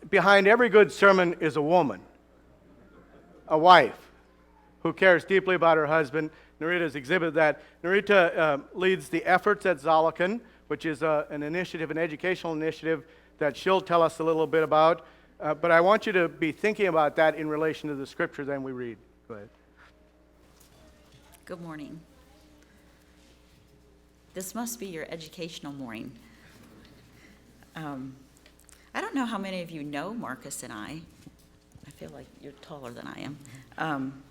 Behind every good sermon is a woman, a wife, who cares deeply about her husband. Narita's exhibited that. Narita leads the efforts at Zalakan, which is an initiative, an educational initiative that she'll tell us a little bit about. But I want you to be thinking about that in relation to the scripture then we read. Go ahead. Good morning. This must be your educational morning. I don't know how many of you know Marcus and I. I feel like you're taller than I am.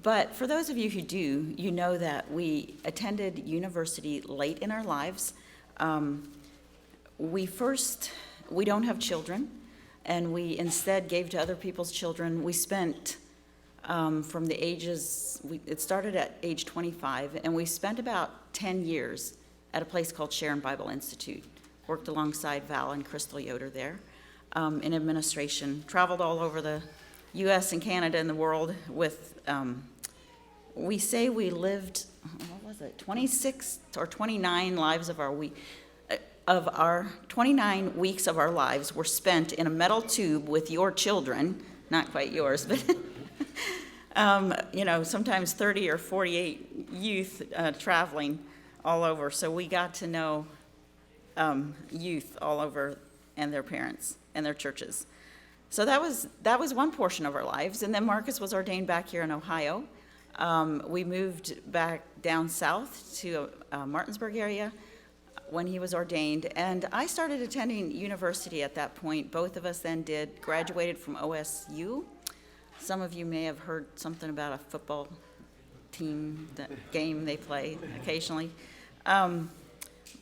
But for those of you who do, you know that we attended university late in our lives. We don't have children, and we instead gave to other people's children. We spent from the ages, it started at age 25, and we spent about 10 years at a place called Sharon Bible Institute. Worked alongside Val and Crystal Yoder there in administration. Traveled all over the U.S. and Canada and the world with, we say we lived, what was it, 26 or 29 lives of our week. Of our 29 weeks of our lives were spent in a metal tube with your children, not quite yours, but sometimes 30 or 48 youth traveling all over. So we got to know youth all over and their parents and their churches. So that was one portion of our lives. And then Marcus was ordained back here in Ohio. We moved back down south to Martinsburg area when he was ordained. And I started attending university at that point. Both of us then graduated from OSU. Some of you may have heard something about a football team, that game they play occasionally.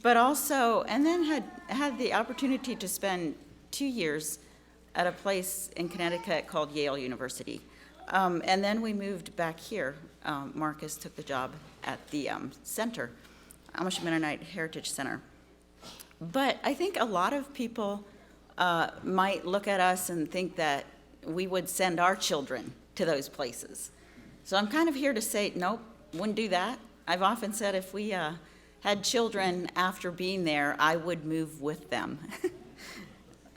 But also, and then had the opportunity to spend 2 years at a place in Connecticut called Yale University. And then we moved back here. Marcus took the job at the center, Amish Mennonite Heritage Center. But I think a lot of people might look at us and think that we would send our children to those places. So I'm kind of here to say, nope, wouldn't do that. I've often said if we had children after being there, I would move with them.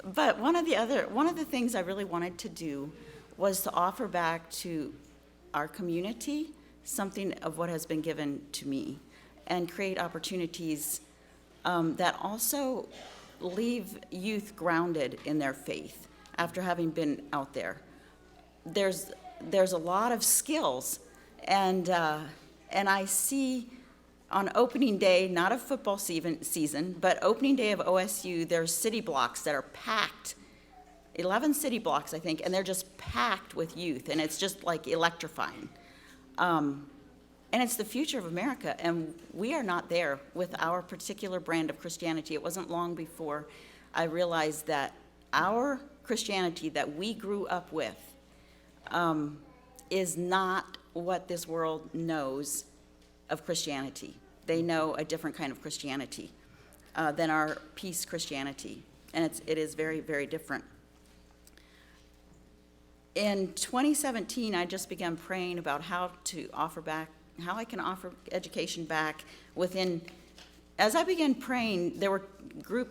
But one of the things I really wanted to do was to offer back to our community something of what has been given to me and create opportunities that also leave youth grounded in their faith after having been out there. There's a lot of skills, and I see on opening day, not of football season, but opening day of OSU, there's city blocks that are packed, 11 city blocks, I think, and they're just packed with youth, and it's just like electrifying. And it's the future of America, and we are not there with our particular brand of Christianity. It wasn't long before I realized that our Christianity that we grew up with is not what this world knows of Christianity. They know a different kind of Christianity than our peace Christianity, and it is very, very different. In 2017, I just began praying about how I can offer education back within. As I began praying, there were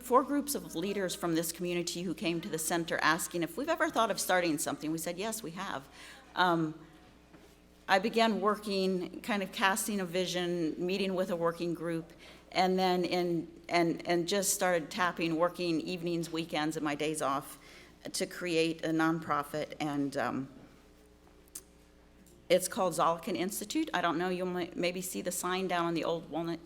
4 groups of leaders from this community who came to the center asking if we've ever thought of starting something. We said, yes, we have. I began working, kind of casting a vision, meeting with a working group, and then just started working evenings, weekends, and my days off to create a nonprofit, and it's called Zalakan Institute. I don't know, you'll maybe see the sign down on the old Walnut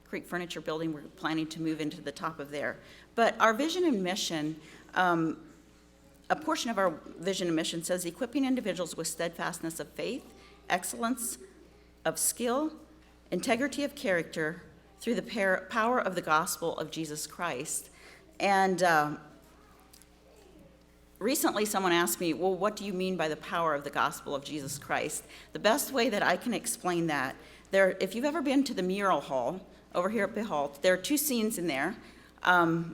Creek Furniture Building. We're planning to move into the top of there. But our vision and mission, a portion of our vision and mission says equipping individuals with steadfastness of faith, excellence of skill, integrity of character through the power of the gospel of Jesus Christ. And recently someone asked me, well, what do you mean by the power of the gospel of Jesus Christ? The best way that I can explain that, if you've ever been to the mural hall over here at Bethel, there are 2 scenes in there.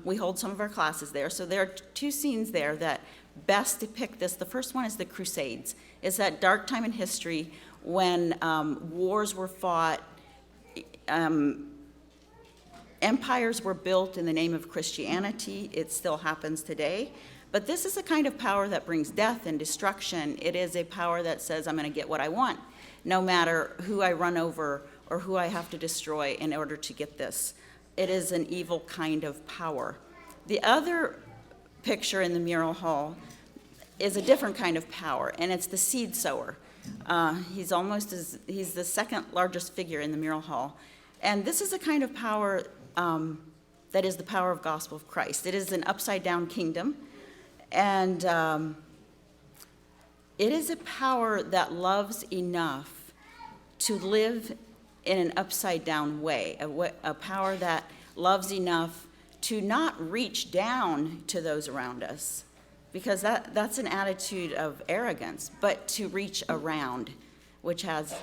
We hold some of our classes there. So there are 2 scenes there that best depict this. The first one is the Crusades. It's that dark time in history when wars were fought Empires were built in the name of Christianity. It still happens today. But this is a kind of power that brings death and destruction. It is a power that says, I'm going to get what I want, no matter who I run over or who I have to destroy in order to get this. It is an evil kind of power. The other picture in the mural hall is a different kind of power, and it's the seed sower. He's the second largest figure in the mural hall. And this is a kind of power that is the power of gospel of Christ. It is an upside-down kingdom, and it is a power that loves enough to live in an upside-down way, a power that loves enough to not reach down to those around us, because that's an attitude of arrogance, but to reach around, which has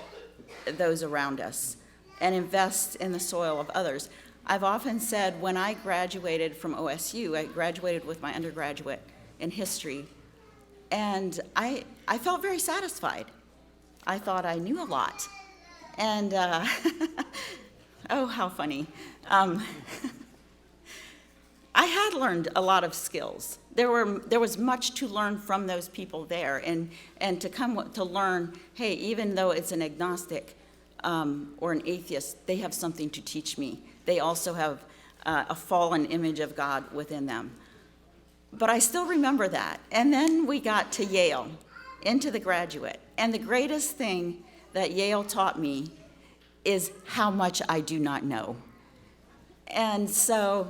those around us, and invest in the soil of others. I've often said when I graduated from OSU, I graduated with my undergraduate in history, and I felt very satisfied. I thought I knew a lot. And, oh, how funny. I had learned a lot of skills. There was much to learn from those people there, and to come to learn, hey, even though it's an agnostic or an atheist, they have something to teach me. They also have a fallen image of God within them. But I still remember that. And then we got to Yale, into the graduate. And the greatest thing that Yale taught me is how much I do not know. And so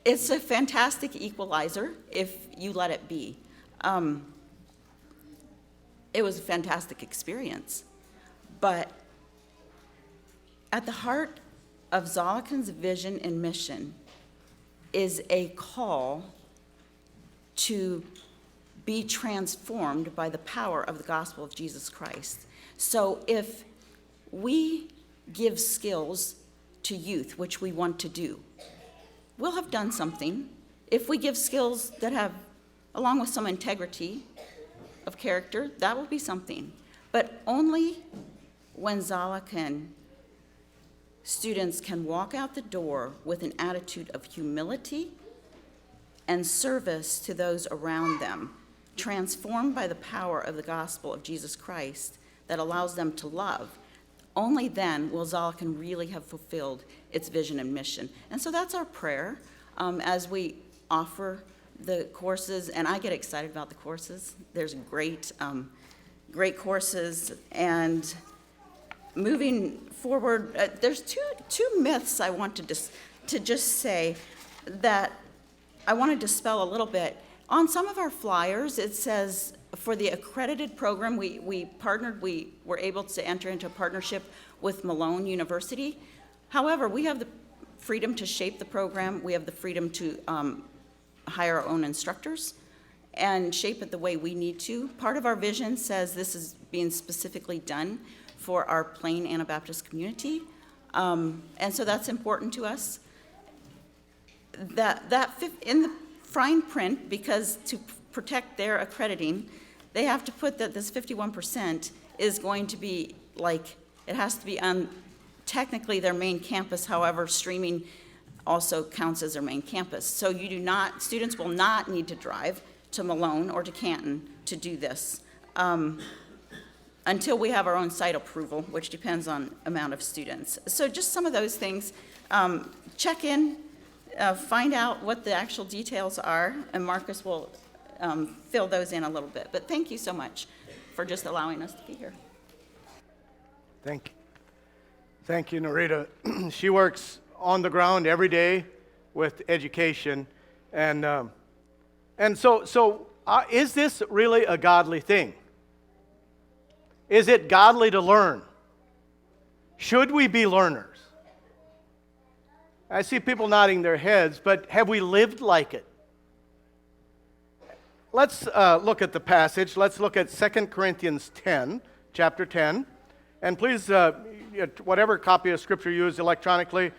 it's a fantastic equalizer if you let it be. It was a fantastic experience. But at the heart of Zolliken's vision and mission is a call to be transformed by the power of the gospel of Jesus Christ. So if we give skills to youth, which we want to do, we'll have done something. If we give skills that have, along with some integrity of character, that will be something. But only when Zolliken students can walk out the door with an attitude of humility and service to those around them, transformed by the power of the gospel of Jesus Christ that allows them to love, only then will Zolliken really have fulfilled its vision and mission. And so that's our prayer as we offer the courses, and I get excited about the courses. There's great courses, and moving forward, there's two myths I want to just say that I want to dispel a little bit. On some of our flyers, it says for the accredited program, we were able to enter into a partnership with Malone University. However, we have the freedom to shape the program. We have the freedom to hire our own instructors and shape it the way we need to. Part of our vision says this is being specifically done for our Plain Anabaptist community. And so that's important to us. That in the fine print, because to protect their accrediting, they have to put that this 51% is going to be like, it has to be on technically their main campus, however, streaming also counts as their main campus. So students will not need to drive to Malone or to Canton to do this until we have our own site approval, which depends on amount of students. So just some of those things. Check in, find out what the actual details are, and Marcus will fill those in a little bit. But thank you so much for just allowing us to be here. Thank you, Narita. She works on the ground every day with education, and so is this really a godly thing? Is it godly to learn? Should we be learners? I see people nodding their heads, but have we lived like it? Let's look at the passage. Let's look at 2 Corinthians 10, chapter 10. And please, whatever copy of Scripture you use electronically,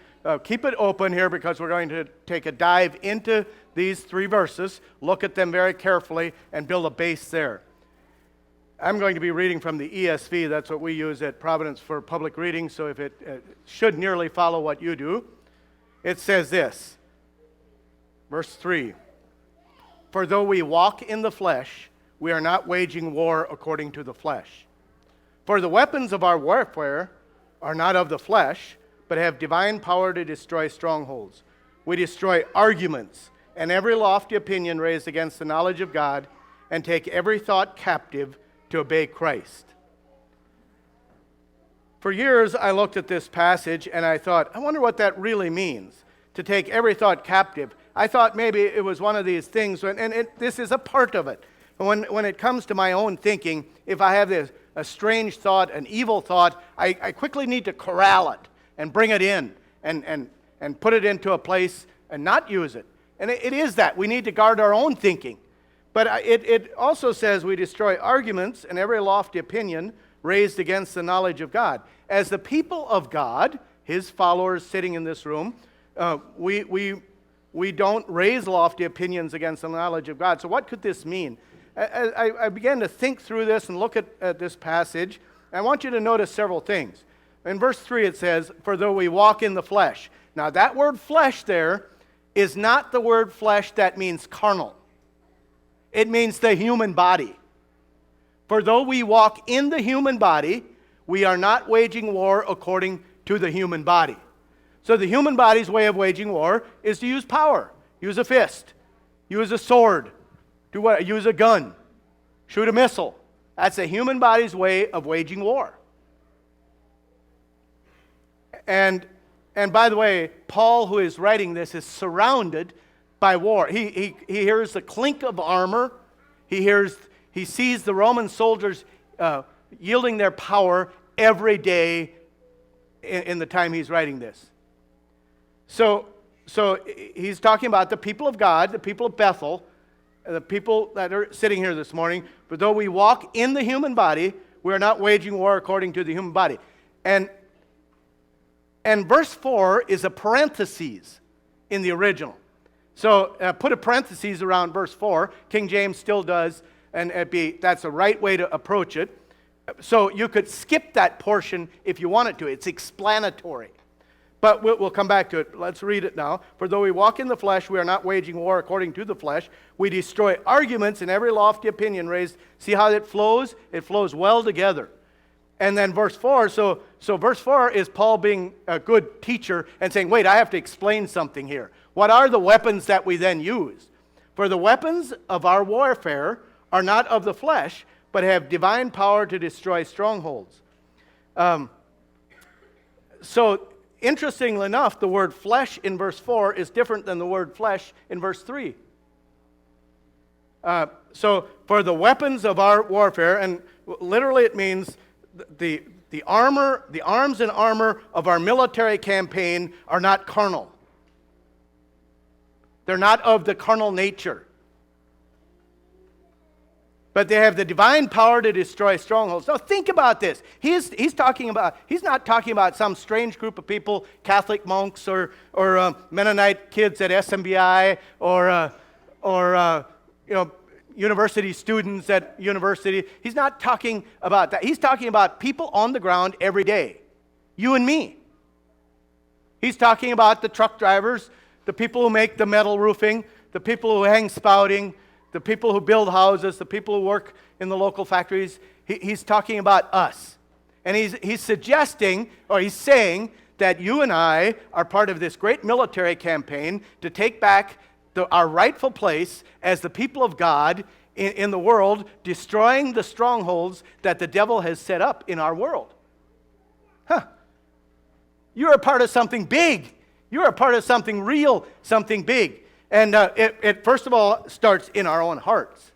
keep it open here because we're going to take a dive into these 3 verses, look at them very carefully, and build a base there. I'm going to be reading from the ESV. That's what we use at Providence for public reading, so if it should nearly follow what you do. It says this, verse 3, "For though we walk in the flesh, we are not waging war according to the flesh. For the weapons of our warfare are not of the flesh, but have divine power to destroy strongholds. We destroy arguments and every lofty opinion raised against the knowledge of God, and take every thought captive to obey Christ." For years, I looked at this passage and I thought, I wonder what that really means, to take every thought captive. I thought maybe it was one of these things, this is a part of it. When it comes to my own thinking, if I have a strange thought, an evil thought, I quickly need to corral it and bring it in and put it into a place and not use it. And it is that. We need to guard our own thinking. But it also says we destroy arguments and every lofty opinion raised against the knowledge of God. As the people of God, his followers sitting in this room, we don't raise lofty opinions against the knowledge of God. So what could this mean? I began to think through this and look at this passage. I want you to notice several things. In verse 3 it says, "For though we walk in the flesh." Now that word flesh there is not the word flesh that means carnal. It means the human body. For though we walk in the human body, we are not waging war according to the human body. So the human body's way of waging war is to use power. Use a fist. Use a sword. Use a gun. Shoot a missile. That's the human body's way of waging war. And by the way, Paul, who is writing this, is surrounded by war. He hears the clink of armor. He sees the Roman soldiers yielding their power every day in the time he's writing this. So he's talking about the people of God, the people of Bethel, the people that are sitting here this morning. For though we walk in the human body, we are not waging war according to the human body. And verse 4 is a parenthesis in the original. So put a parenthesis around verse 4. King James still does, and that's the right way to approach it. So you could skip that portion if you wanted to. It's explanatory. But we'll come back to it. Let's read it now. "For though we walk in the flesh, we are not waging war according to the flesh. We destroy arguments and every lofty opinion raised." See how it flows? It flows well together. And then verse 4, so verse 4 is Paul being a good teacher and saying, wait, I have to explain something here. What are the weapons that we then use? "For the weapons of our warfare are not of the flesh, but have divine power to destroy strongholds." So, interestingly enough, the word flesh in verse 4 is different than the word flesh in verse 3. So, for the weapons of our warfare, and literally it means the arms and armor of our military campaign are not carnal. They're not of the carnal nature. But they have the divine power to destroy strongholds. Now think about this. He's not talking about some strange group of people, Catholic monks or Mennonite kids at SMBI or university students at university. He's not talking about that. He's talking about people on the ground every day. You and me. He's talking about the truck drivers, the people who make the metal roofing, the people who hang spouting, the people who build houses, the people who work in the local factories. He's talking about us. And he's suggesting, or he's saying, that you and I are part of this great military campaign to take back our rightful place as the people of God in the world, destroying the strongholds that the devil has set up in our world. You're a part of something big. You're a part of something real, something big. And it first of all starts in our own hearts.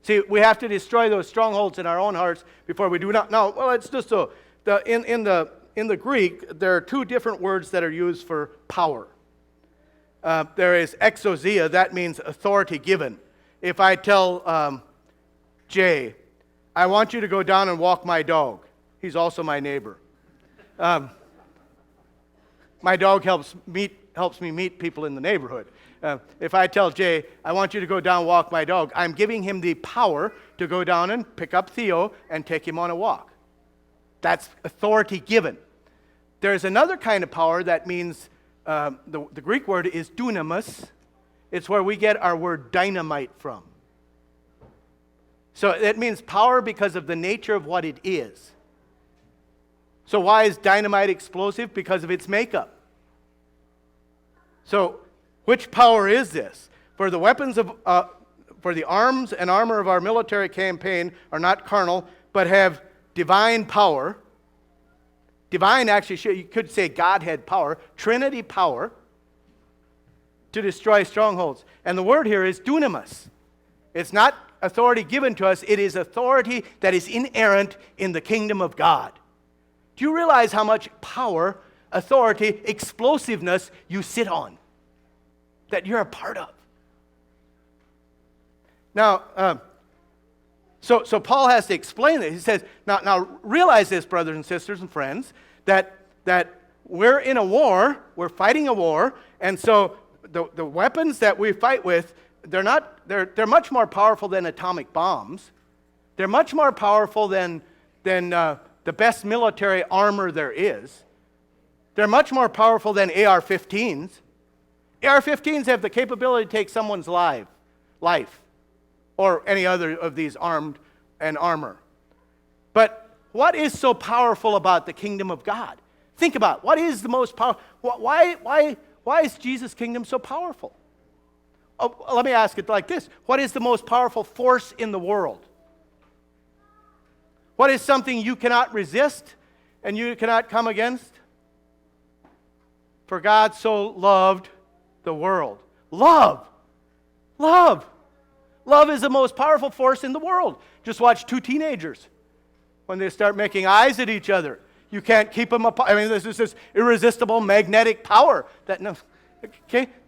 See, we have to destroy those strongholds in our own hearts before we do not. No, well, it's just so. In the Greek, there are two different words that are used for power. There is exousia, that means authority given. If I tell Jay, I want you to go down and walk my dog. He's also my neighbor. My dog helps me meet people in the neighborhood. If I tell Jay, I want you to go down and walk my dog, I'm giving him the power to go down and pick up Theo and take him on a walk. That's authority given. There's another kind of power that means the Greek word is dunamis. It's where we get our word dynamite from. So it means power because of the nature of what it is. So why is dynamite explosive? Because of its makeup. So which power is this? For the weapons of, for the arms and armor of our military campaign are not carnal, but have divine power. Divine, actually, you could say Godhead power, Trinity power, to destroy strongholds. And the word here is dunamis. It's not authority given to us, it is authority that is inerrant in the kingdom of God. Do you realize how much power, authority, explosiveness you sit on? That you're a part of. Now, so Paul has to explain this. He says, now realize this, brothers and sisters and friends, that we're in a war, we're fighting a war, and so the weapons that we fight with, they're much more powerful than atomic bombs. They're much more powerful than the best military armor there is. They're much more powerful than AR-15s. AR-15s have the capability to take someone's life, or any other of these armed and armor. But what is so powerful about the kingdom of God? Think about it. What is the most powerful? Why is Jesus' kingdom so powerful? Oh, let me ask it like this. What is the most powerful force in the world? What is something you cannot resist and you cannot come against? For God so loved the world. Love. Love. Love is the most powerful force in the world. Just watch two teenagers. When they start making eyes at each other, you can't keep them apart. I mean, this is this irresistible magnetic power.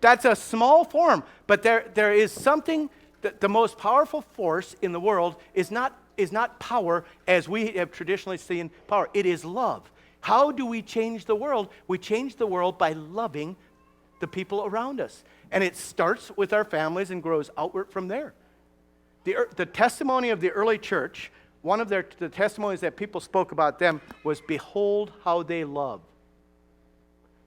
That's a small form, but there is something that the most powerful force in the world is not power as we have traditionally seen power. It is love. How do we change the world? We change the world by loving the people around us. And it starts with our families and grows outward from there. The testimony of the early church, one of the testimonies that people spoke about them was, behold how they love.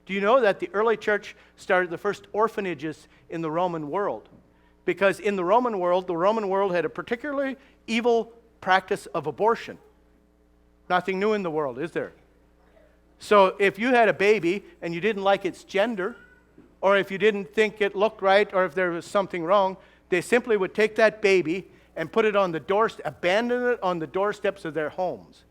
Do you know that the early church started the first orphanages in the Roman world? Because in the Roman world had a particularly evil practice of abortion. Nothing new in the world, is there? So if you had a baby and you didn't like its gender, or if you didn't think it looked right, or if there was something wrong, they simply would take that baby and put it on the doorstep, abandon it on the doorsteps of their homes.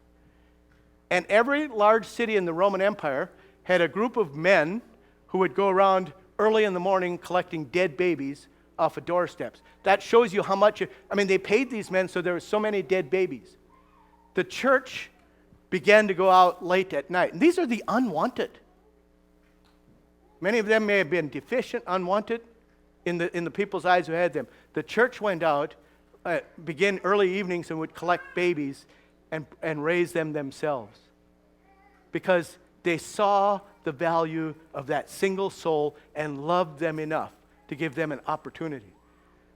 And every large city in the Roman Empire had a group of men who would go around early in the morning collecting dead babies off of doorsteps. That shows you how much, they paid these men so there were so many dead babies. The church began to go out late at night. And these are the unwanted. Many of them may have been deficient, unwanted in the people's eyes who had them. The church went out, began early evenings and would collect babies and raise them themselves. Because they saw the value of that single soul and loved them enough to give them an opportunity.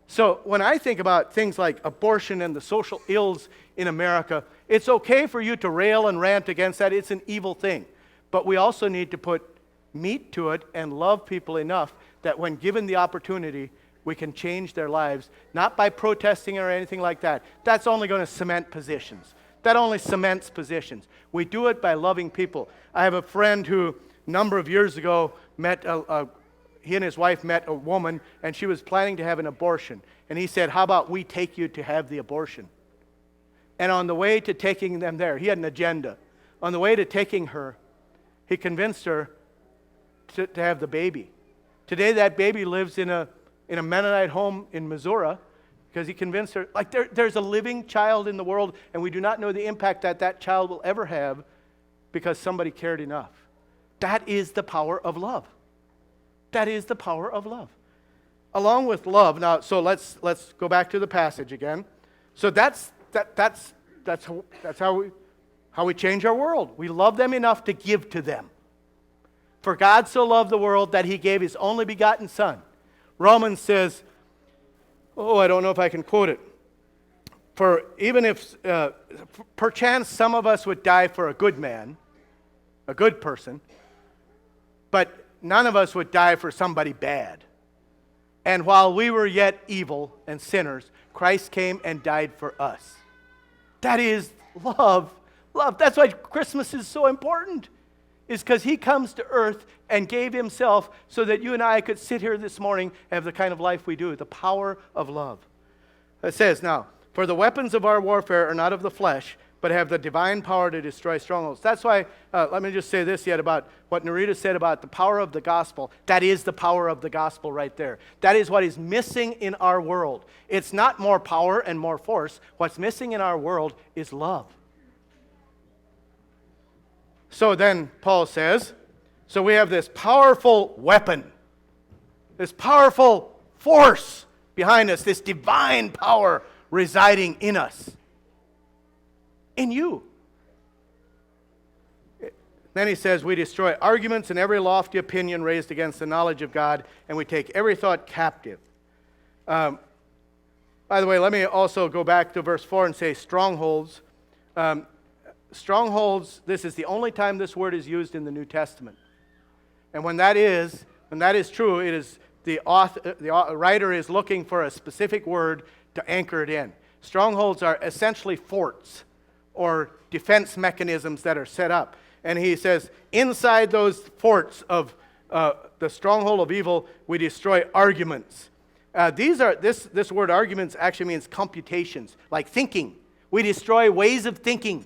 So when I think about things like abortion and the social ills in America, it's okay for you to rail and rant against that. It's an evil thing. But we also need to put meat to it and love people enough that when given the opportunity, we can change their lives, not by protesting or anything like that. That's only going to cement positions. That only cements positions. We do it by loving people. I have a friend who, a number of years ago, he and his wife met a woman, and she was planning to have an abortion. And he said, how about we take you to have the abortion? And on the way to taking them there, he had an agenda. On the way to taking her, he convinced her to have the baby. Today, that baby lives in a Mennonite home in Missouri because he convinced her, there's a living child in the world, and we do not know the impact that child will ever have because somebody cared enough. That is the power of love. That is the power of love. Along with love, now, so let's go back to the passage again. So that's how we change our world. We love them enough to give to them. For God so loved the world that he gave his only begotten Son. Romans says, I don't know if I can quote it. For even if perchance some of us would die for a good man, a good person, but none of us would die for somebody bad. And while we were yet evil and sinners, Christ came and died for us. That is love. Love. That's why Christmas is so important. Is because he comes to earth and gave himself so that you and I could sit here this morning and have the kind of life we do. The power of love. It says, now, for the weapons of our warfare are not of the flesh, but have the divine power to destroy strongholds. That's why, let me just say this yet about what Narita said about the power of the gospel. That is the power of the gospel right there. That is what is missing in our world. It's not more power and more force. What's missing in our world is love. So then Paul says, so we have this powerful weapon, this powerful force behind us, this divine power residing in us, in you. Then he says, we destroy arguments and every lofty opinion raised against the knowledge of God, and we take every thought captive. By the way, let me also go back to verse 4 and say strongholds. Strongholds, this is the only time this word is used in the New Testament. And when that is true, it is the writer is looking for a specific word to anchor it in. Strongholds are essentially forts or defense mechanisms that are set up. And he says, inside those forts of the stronghold of evil, we destroy arguments. This word arguments actually means computations, like thinking. We destroy ways of thinking.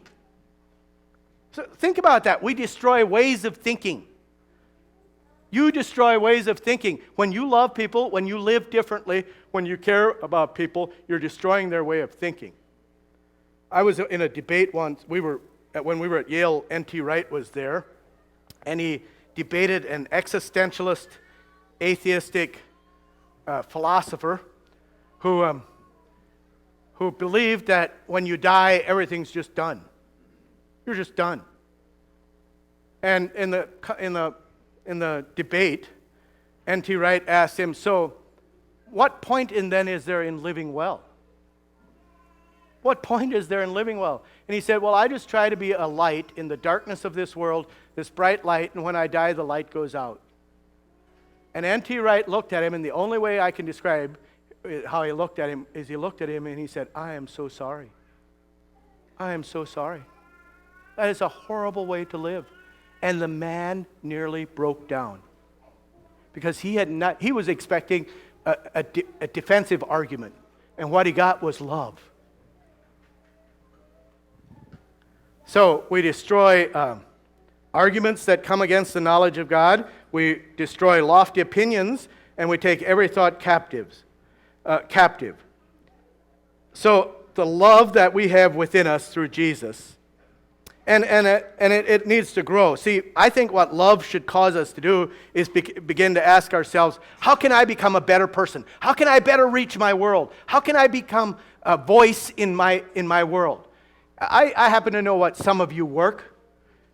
So think about that. We destroy ways of thinking. You destroy ways of thinking. When you love people, when you live differently, when you care about people, you're destroying their way of thinking. I was in a debate once. When we were at Yale, N.T. Wright was there, and he debated an existentialist, atheistic philosopher who believed that when you die, everything's just done. You're just done. And in the debate, N.T. Wright asked him, so what point then is there in living well? What point is there in living well? And he said, well, I just try to be a light in the darkness of this world, this bright light, and when I die, the light goes out. And N.T. Wright looked at him, and the only way I can describe how he looked at him is he looked at him and he said, I am so sorry. I am so sorry. That is a horrible way to live. And the man nearly broke down because he was expecting a defensive argument, and what he got was love. So we destroy arguments that come against the knowledge of God. We destroy lofty opinions, and we take every thought captive. So the love that we have within us through Jesus. And it needs to grow. See, I think what love should cause us to do is begin to ask ourselves, how can I become a better person? How can I better reach my world? How can I become a voice in my world? I happen to know what some of you work.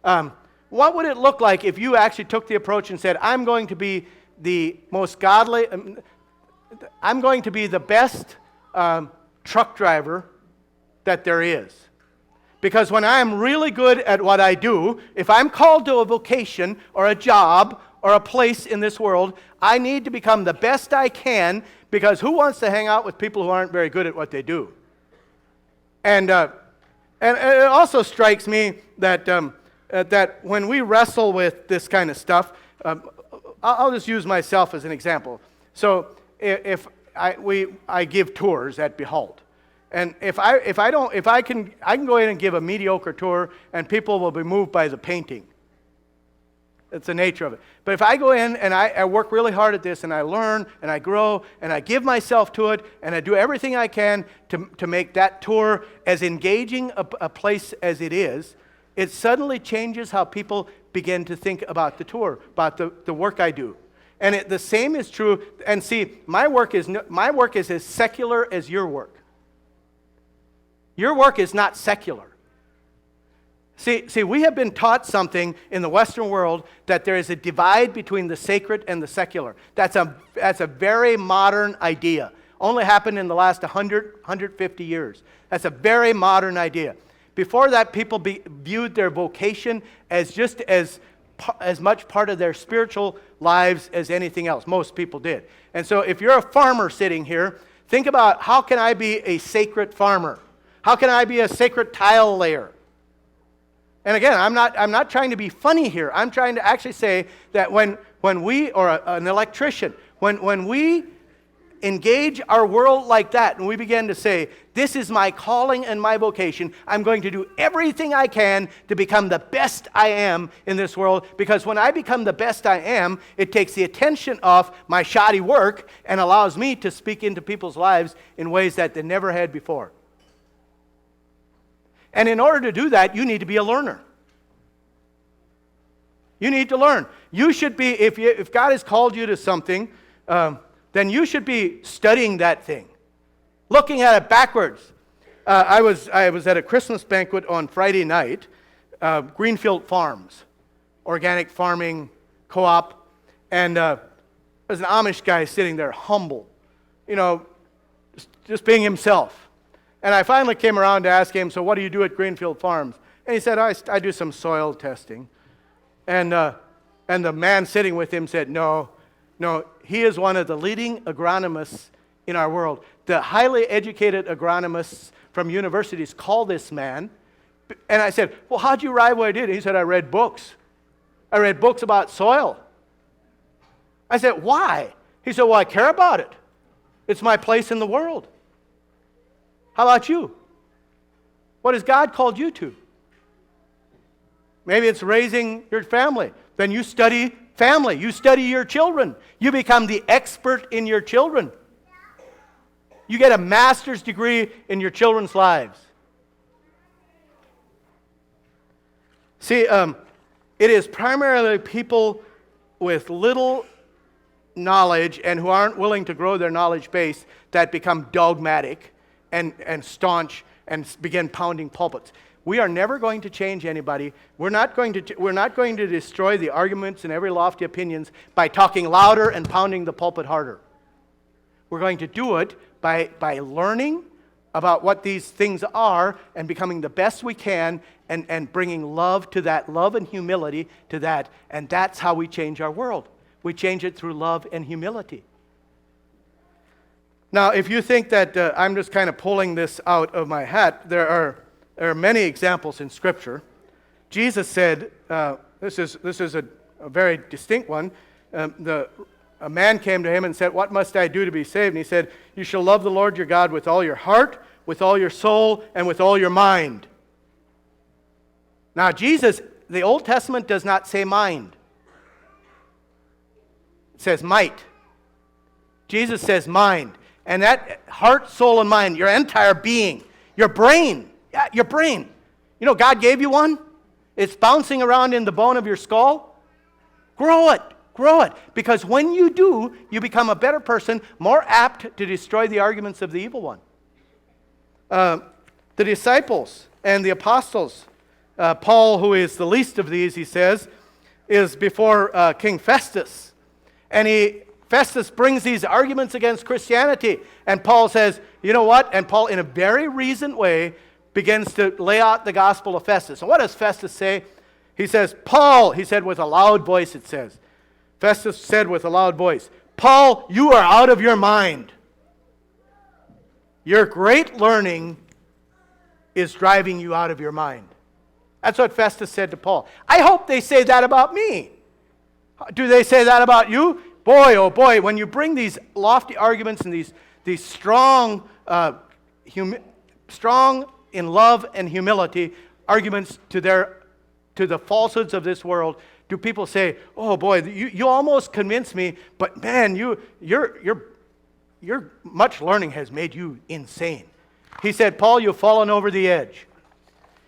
What would it look like if you actually took the approach and said, I'm going to be the most godly, I'm going to be the best truck driver that there is? Because when I am really good at what I do, if I'm called to a vocation or a job or a place in this world, I need to become the best I can, because who wants to hang out with people who aren't very good at what they do? And it also strikes me that when we wrestle with this kind of stuff, I'll just use myself as an example. So if I give tours at Behold. And if I can go in and give a mediocre tour, and people will be moved by the painting. That's the nature of it. But if I go in and I work really hard at this, and I learn and I grow and I give myself to it, and I do everything I can to make that tour as engaging a place as it is, it suddenly changes how people begin to think about the tour, about the work I do. And the same is true. And see, my work is as secular as your work. Your work is not secular. See, we have been taught something in the Western world, that there is a divide between the sacred and the secular. That's a very modern idea. Only happened in the last 150 years. That's a very modern idea. Before that, people viewed their vocation as just as as much part of their spiritual lives as anything else. Most people did. And so if you're a farmer sitting here, think about, how can I be a sacred farmer? How can I be a sacred tile layer? And again, I'm not trying to be funny here. I'm trying to actually say that when we, or an electrician, when we engage our world like that, and we begin to say, this is my calling and my vocation, I'm going to do everything I can to become the best I am in this world, because when I become the best I am, it takes the attention off my shoddy work and allows me to speak into people's lives in ways that they never had before. And in order to do that, you need to be a learner. You need to learn. You should be, if God has called you to something, then you should be studying that thing, looking at it backwards. I was at a Christmas banquet on Friday night, Greenfield Farms, organic farming co-op, and there's an Amish guy sitting there, humble, just being himself. And I finally came around to ask him, so what do you do at Greenfield Farms? And he said, I do some soil testing. And the man sitting with him said, no, he is one of the leading agronomists in our world. The highly educated agronomists from universities call this man. And I said, well, how'd you arrive where I did? He said, I read books. I read books about soil. I said, why? He said, well, I care about it. It's my place in the world. How about you? What has God called you to? Maybe it's raising your family. Then you study family. You study your children. You become the expert in your children. You get a master's degree in your children's lives. See, it is primarily people with little knowledge and who aren't willing to grow their knowledge base that become dogmatic and staunch and begin pounding pulpits. We are never going to change anybody. We're not going to destroy the arguments and every lofty opinions by talking louder and pounding the pulpit harder. We're going to do it by learning about what these things are and becoming the best we can and bringing love to that, love and humility to that. And that's how we change our world. We change it through love and humility. Now, if you think that I'm just kind of pulling this out of my hat, there are many examples in Scripture. Jesus said, this is a very distinct one. A man came to him and said, what must I do to be saved? And he said, you shall love the Lord your God with all your heart, with all your soul, and with all your mind. Now, Jesus, the Old Testament does not say mind. It says might. Jesus says mind. And that heart, soul, and mind, your entire being, your brain. Yeah, your brain. You know, God gave you one. It's bouncing around in the bone of your skull. Grow it. Grow it. Because when you do, you become a better person, more apt to destroy the arguments of the evil one. The disciples and the apostles, Paul, who is the least of these, he says, is before King Festus. And Festus brings these arguments against Christianity. And Paul says, you know what? And Paul, in a very reasoned way, begins to lay out the gospel of Festus. And what does Festus say? He says, Paul, he said with a loud voice, it says. Festus said with a loud voice, Paul, you are out of your mind. Your great learning is driving you out of your mind. That's what Festus said to Paul. I hope they say that about me. Do they say that about you? Boy, oh boy, when you bring these lofty arguments and these strong in love and humility arguments to the falsehoods of this world, do people say, oh boy, you almost convinced me, but man, your much learning has made you insane. He said, Paul, you've fallen over the edge.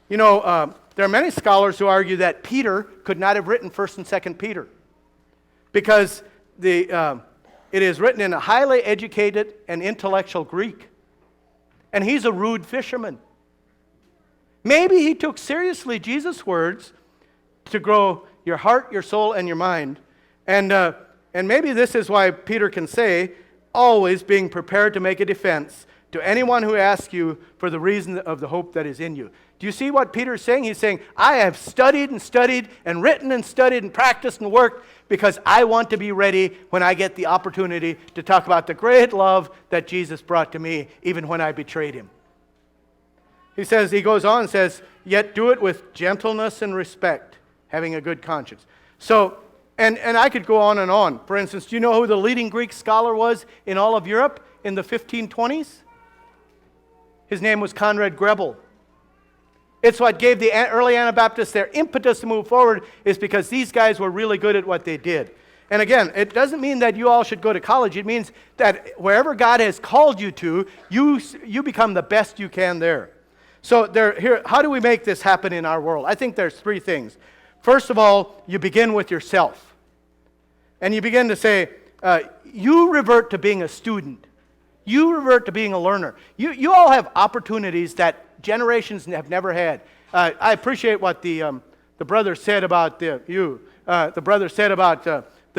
You know, there are many scholars who argue that Peter could not have written 1st and 2nd Peter because it is written in a highly educated and intellectual Greek. And he's a rude fisherman. Maybe he took seriously Jesus' words to grow your heart, your soul, and your mind. And maybe this is why Peter can say, always being prepared to make a defense to to anyone who asks you for the reason of the hope that is in you. Do you see what Peter's saying? He's saying, I have studied and written and studied and practiced and worked because I want to be ready when I get the opportunity to talk about the great love that Jesus brought to me, even when I betrayed him. He goes on and says, yet do it with gentleness and respect, having a good conscience. So, and I could go on and on. For instance, do you know who the leading Greek scholar was in all of Europe in the 1520s? His name was Conrad Grebel. It's what gave the early Anabaptists their impetus to move forward, is because these guys were really good at what they did. And again, it doesn't mean that you all should go to college. It means that wherever God has called you to, you become the best you can there. So how do we make this happen in our world? I think there's three things. First of all, you begin with yourself. And you begin to say, you revert to being a student. You revert to being a learner. You all have opportunities that generations have never had. I appreciate what the brother said about the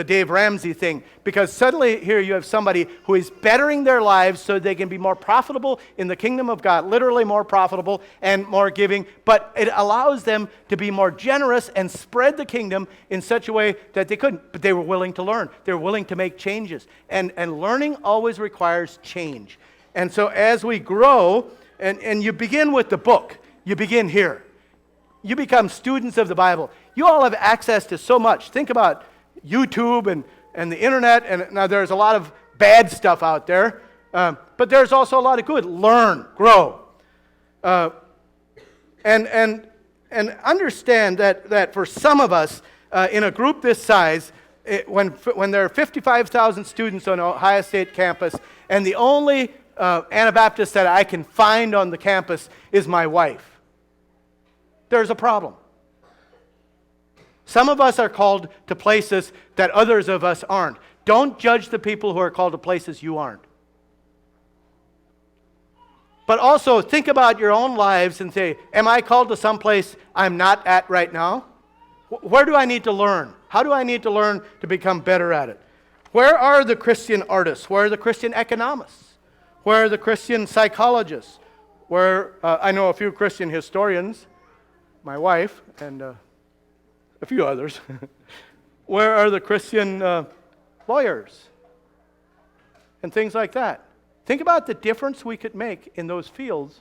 Dave Ramsey thing, because suddenly here you have somebody who is bettering their lives so they can be more profitable in the kingdom of God, literally more profitable and more giving, but it allows them to be more generous and spread the kingdom in such a way that they couldn't, but they were willing to learn. They were willing to make changes, and learning always requires change. And so as we grow, and you begin with the book, you begin here. You become students of the Bible. You all have access to so much. Think about YouTube and the internet, and now there's a lot of bad stuff out there, but there's also a lot of good. Learn, grow, and understand that for some of us in a group this size, when there are 55,000 students on Ohio State campus, and the only Anabaptist that I can find on the campus is my wife, there's a problem. Some of us are called to places that others of us aren't. Don't judge the people who are called to places you aren't. But also think about your own lives and say, am I called to some place I'm not at right now? Where do I need to learn? How do I need to learn to become better at it? Where are the Christian artists? Where are the Christian economists? Where are the Christian psychologists? Where I know a few Christian historians, my wife, and a few others. Where are the Christian lawyers? And things like that. Think about the difference we could make in those fields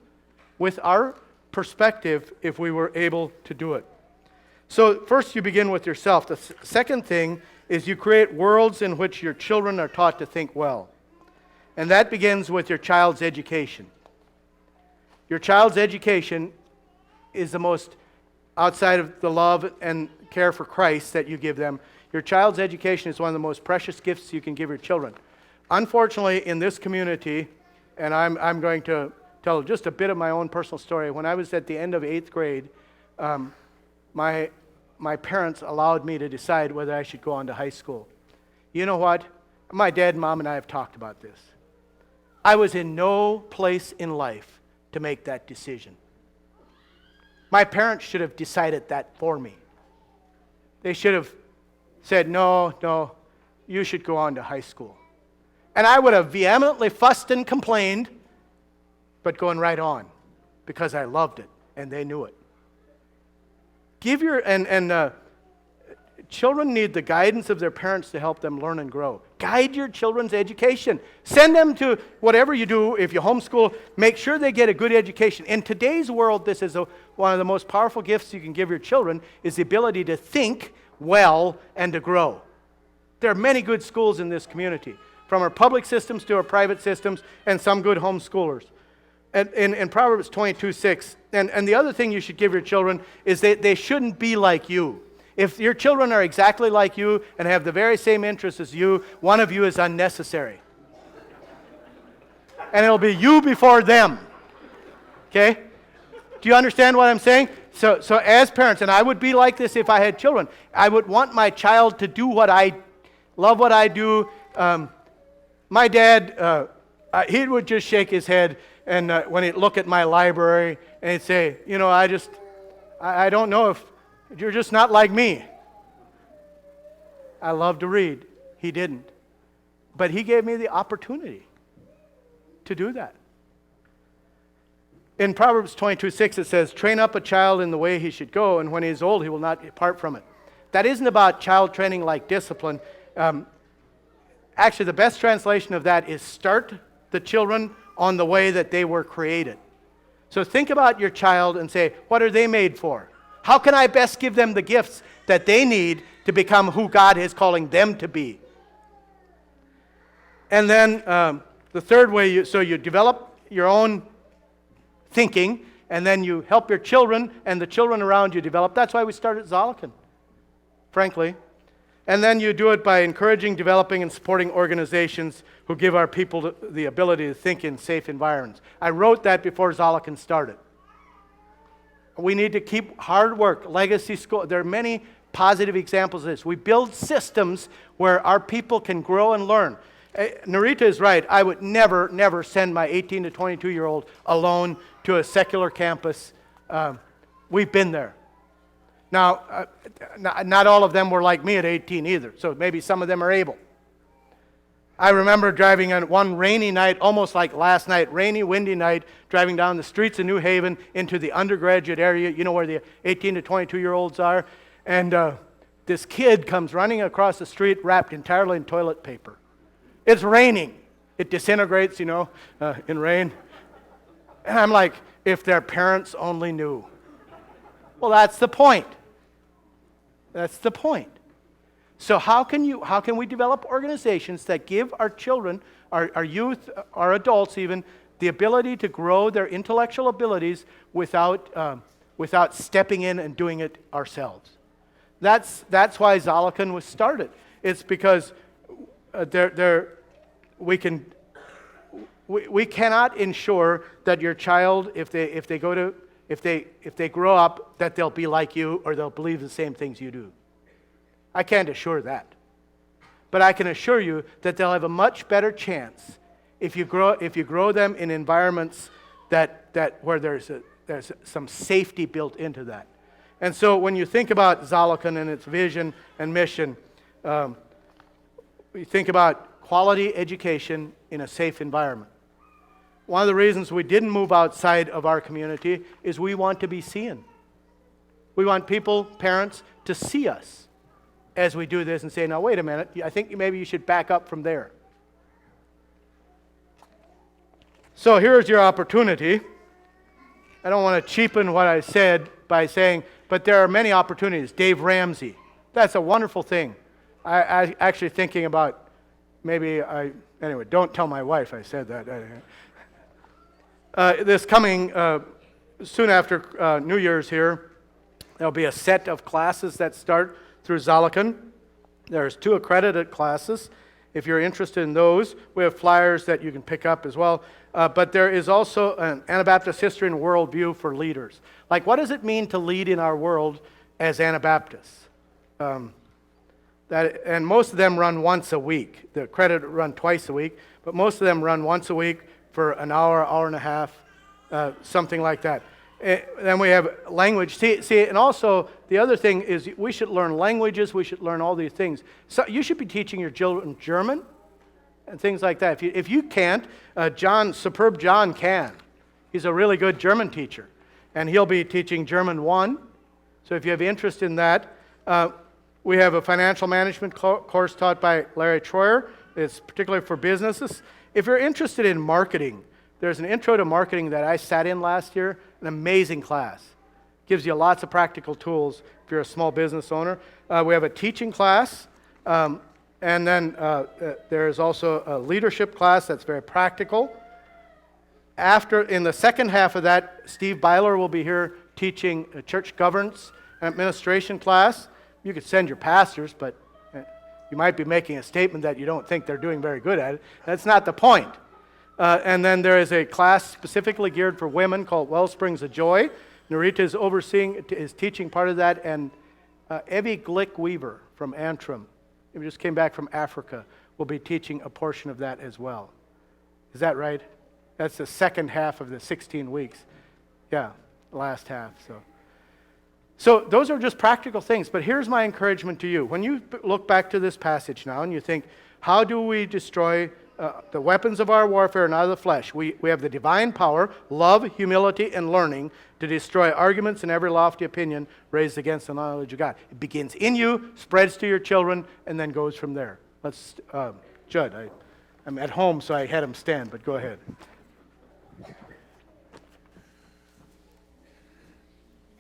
with our perspective if we were able to do it. So first you begin with yourself. The second thing is you create worlds in which your children are taught to think well. And that begins with your child's education. Your child's education is the most, outside of the love and care for Christ that you give them, your child's education is one of the most precious gifts you can give your children. Unfortunately, in this community, and I'm going to tell just a bit of my own personal story. When I was at the end of 8th grade, my parents allowed me to decide whether I should go on to high school. You know what? My dad, mom, and I have talked about this. I was in no place in life to make that decision. My parents should have decided that for me. They should have said, no, you should go on to high school. And I would have vehemently fussed and complained, but going right on, because I loved it, and they knew it. Children need the guidance of their parents to help them learn and grow. Guide your children's education. Send them to whatever you do. If you homeschool, make sure they get a good education. In today's world, this is one of the most powerful gifts you can give your children, is the ability to think well and to grow. There are many good schools in this community, from our public systems to our private systems, and some good homeschoolers. In Proverbs 22:6, and the other thing you should give your children is they shouldn't be like you. If your children are exactly like you and have the very same interests as you, one of you is unnecessary. And it'll be you before them. Okay? Do you understand what I'm saying? So as parents, and I would be like this if I had children, I would want my child to do love what I do. My dad, he would just shake his head and when he'd look at my library and he'd say, I don't know if you're just not like me. I love to read. He didn't. But he gave me the opportunity to do that. In Proverbs 22:6, it says, train up a child in the way he should go, and when he is old, he will not depart from it. That isn't about child training like discipline. Actually, the best translation of that is start the children on the way that they were created. So think about your child and say, what are they made for? How can I best give them the gifts that they need to become who God is calling them to be? And then the third way, you develop your own thinking, and then you help your children and the children around you develop. That's why we started Zolliken, frankly. And then you do it by encouraging, developing, and supporting organizations who give our people the ability to think in safe environments. I wrote that before Zolliken started. We need to keep hard work, legacy school. There are many positive examples of this. We build systems where our people can grow and learn. Narita is right. I would never send my 18 to 22-year-old alone to a secular campus. We've been there. Now, not all of them were like me at 18 either, so maybe some of them are able. I remember driving on one rainy night, almost like last night, rainy, windy night, driving down the streets of New Haven into the undergraduate area, you know where the 18 to 22-year-olds are, and this kid comes running across the street wrapped entirely in toilet paper. It's raining. It disintegrates, in rain. And I'm like, if their parents only knew. Well, that's the point. That's the point. So how can we develop organizations that give our children, our youth, our adults even, the ability to grow their intellectual abilities without stepping in and doing it ourselves? That's why Zolliken was started. It's because we cannot ensure that your child, if they grow up, that they'll be like you or they'll believe the same things you do. I can't assure that. But I can assure you that they'll have a much better chance if you grow them in environments where there's some safety built into that. And so when you think about Zolliken and its vision and mission, you think about quality education in a safe environment. One of the reasons we didn't move outside of our community is we want to be seen. We want people, parents, to see us as we do this and say, now wait a minute, I think maybe you should back up from there. So here's your opportunity. I don't want to cheapen what I said by saying, but there are many opportunities. Dave Ramsey, that's a wonderful thing. I actually thinking about anyway, don't tell my wife I said that. This coming, soon after New Year's here, there'll be a set of classes that start through Zolliken. There's 2 accredited classes. If you're interested in those, we have flyers that you can pick up as well. But there is also an Anabaptist history and worldview for leaders. Like, what does it mean to lead in our world as Anabaptists? And most of them run once a week. The accredited run twice a week, but most of them run once a week for an hour, hour and a half, something like that. Then we have language. See, and also the other thing is we should learn languages. We should learn all these things. So you should be teaching your children German and things like that. If you can't, Superb John can. He's a really good German teacher, and he'll be teaching German 1. So if you have interest in that, we have a financial management course taught by Larry Troyer. It's particularly for businesses. If you're interested in marketing, there's an intro to marketing that I sat in last year, an amazing class. Gives you lots of practical tools if you're a small business owner. We have a teaching class, and then there is also a leadership class that's very practical. In the second half of that, Steve Byler will be here teaching a church governance and administration class. You could send your pastors, but you might be making a statement that you don't think they're doing very good at it. That's not the point. And then there is a class specifically geared for women called Wellsprings of Joy. Narita is teaching part of that, and Evie Glick-Weaver from Antrim, who just came back from Africa, will be teaching a portion of that as well. Is that right? That's the second half of the 16 weeks. Yeah, the last half. So those are just practical things, but here's my encouragement to you. When you look back to this passage now and you think, how do we destroy the weapons of our warfare are not of the flesh. We have the divine power, love, humility, and learning to destroy arguments and every lofty opinion raised against the knowledge of God. It begins in you, spreads to your children, and then goes from there. Let's, Judd, I'm at home, so I had him stand, but go ahead.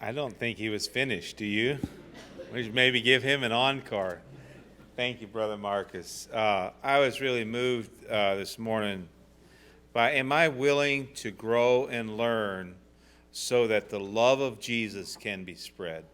I don't think he was finished, do you? We should maybe give him an encore. Thank you, Brother Marcus. I was really moved this morning by, am I willing to grow and learn so that the love of Jesus can be spread?